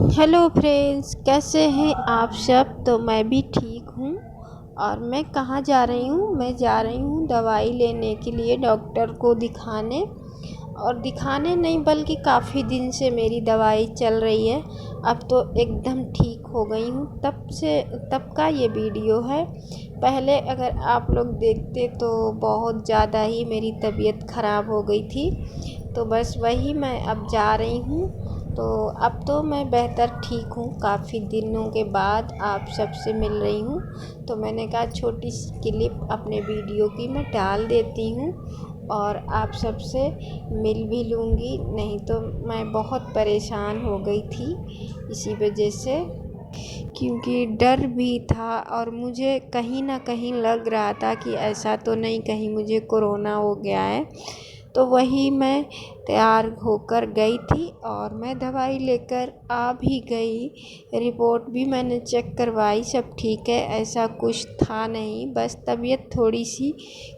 Hello friends, कैसे हैं आप सब। तो मैं भी ठीक हूँ। और मैं कहाँ जा रही हूँ, मैं जा रही हूँ दवाई लेने के लिए डॉक्टर को दिखाने। और दिखाने नहीं बल्कि काफ़ी दिन से मेरी दवाई चल रही है। अब तो एकदम ठीक हो गई हूँ, तब का ये वीडियो है। पहले अगर आप लोग देखते तो बहुत ज़्यादा ही मेरी तबीयत ख़राब हो गई थी। तो बस वही मैं अब जा रही हूँ। तो अब तो मैं बेहतर ठीक हूँ। काफ़ी दिनों के बाद आप सबसे मिल रही हूँ, तो मैंने कहा छोटी सी क्लिप अपने वीडियो की मैं डाल देती हूँ और आप सबसे मिल भी लूँगी। नहीं तो मैं बहुत परेशान हो गई थी इसी वजह से, क्योंकि डर भी था और मुझे कहीं ना कहीं लग रहा था कि ऐसा तो नहीं कहीं मुझे कोरोना हो गया है। तो वही मैं तैयार होकर गई थी और मैं दवाई लेकर आ भी गई। रिपोर्ट भी मैंने चेक करवाई, सब ठीक है, ऐसा कुछ था नहीं। बस तबीयत थोड़ी सी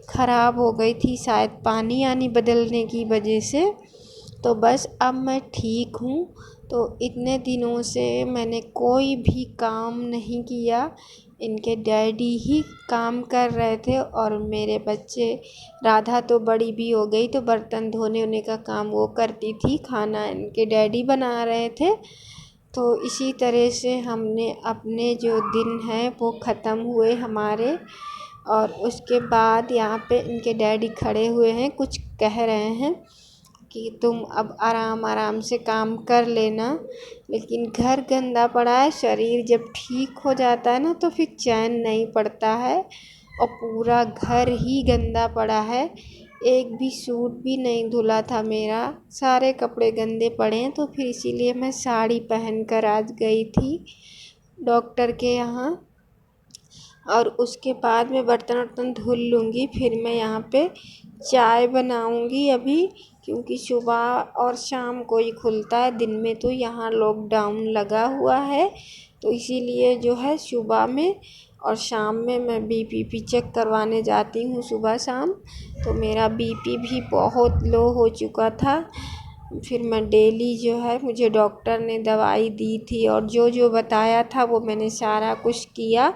ख़राब हो गई थी, शायद पानी आनी बदलने की वजह से। तो बस अब मैं ठीक हूँ। तो इतने दिनों से मैंने कोई भी काम नहीं किया, इनके डैडी ही काम कर रहे थे। और मेरे बच्चे, राधा तो बड़ी भी हो गई तो बर्तन धोने ओने का काम वो करती थी, खाना इनके डैडी बना रहे थे। तो इसी तरह से हमने अपने जो दिन हैं वो ख़त्म हुए हमारे। और उसके बाद यहाँ पे इनके डैडी खड़े हुए हैं, कुछ कह रहे हैं कि तुम अब आराम आराम से काम कर लेना। लेकिन घर गंदा पड़ा है, शरीर जब ठीक हो जाता है ना तो फिर चैन नहीं पड़ता है। और पूरा घर ही गंदा पड़ा है, एक भी सूट भी नहीं धुला था मेरा, सारे कपड़े गंदे पड़े हैं। तो फिर इसीलिए मैं साड़ी पहन कर आज गई थी डॉक्टर के यहाँ। और उसके बाद मैं बर्तन वर्तन धुल लूँगी, फिर मैं यहाँ पे चाय बनाऊँगी अभी। क्योंकि सुबह और शाम को ही खुलता है, दिन में तो यहाँ लॉकडाउन लगा हुआ है। तो इसीलिए जो है सुबह में और शाम में मैं बीपी चेक करवाने जाती हूँ सुबह शाम। तो मेरा बीपी भी बहुत लो हो चुका था। फिर मैं डेली जो है, मुझे डॉक्टर ने दवाई दी थी और जो जो बताया था वो मैंने सारा कुछ किया।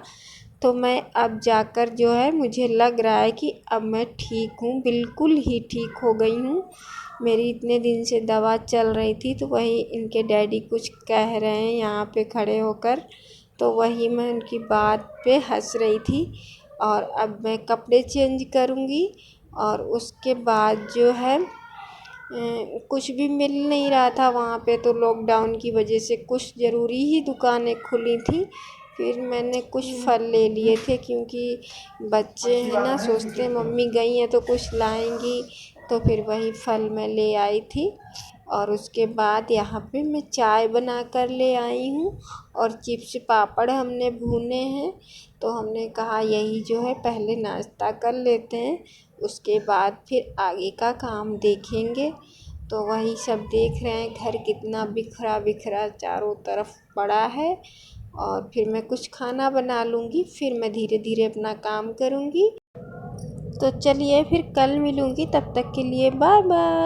तो मैं अब जाकर जो है, मुझे लग रहा है कि अब मैं ठीक हूँ, बिल्कुल ही ठीक हो गई हूँ। मेरी इतने दिन से दवा चल रही थी, तो वही इनके डैडी कुछ कह रहे हैं यहाँ पे खड़े होकर। तो वही मैं उनकी बात पे हंस रही थी। और अब मैं कपड़े चेंज करूँगी। और उसके बाद जो है कुछ भी मिल नहीं रहा था वहाँ पे, तो लॉकडाउन की वजह से कुछ ज़रूरी ही दुकानें खुली थी। फिर मैंने कुछ फल ले लिए थे, क्योंकि बच्चे हैं ना, सोचते हैं मम्मी गई हैं तो कुछ लाएंगी। तो फिर वही फल मैं ले आई थी। और उसके बाद यहाँ पे मैं चाय बना कर ले आई हूँ। और चिप्स पापड़ हमने भुने हैं, तो हमने कहा यही जो है पहले नाश्ता कर लेते हैं, उसके बाद फिर आगे का काम देखेंगे। तो वही सब देख रहे हैं, घर कितना बिखरा बिखरा चारों तरफ पड़ा है। और फिर मैं कुछ खाना बना लूँगी, फिर मैं धीरे धीरे अपना काम करूँगी। तो चलिए फिर कल मिलूँगी, तब तक के लिए बाय बाय।